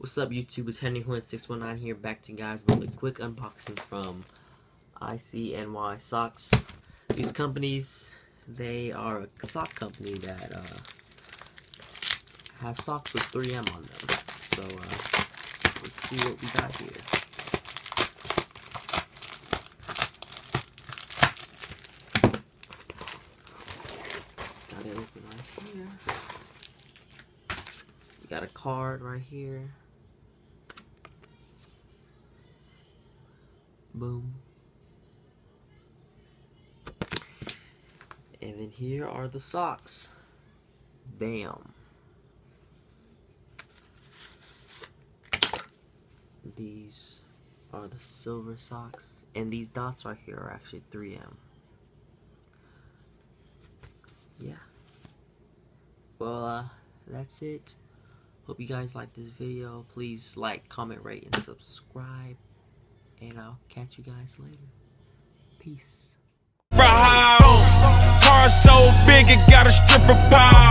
What's up, YouTube? It's Henry619 here, back to you guys with a quick unboxing from Icny socks. These companies, they are a sock company that have socks with 3M on them. So let's see what we got here. Got it open right here. We got a card right here. Boom. And then here are the socks. Bam. These are the silver socks, and these dots right here are actually 3M. Yeah. Well, that's it. Hope you guys like this video. Please like, comment, rate, and subscribe. And I'll catch you guys later. Peace. Car so big it got a stripper pile.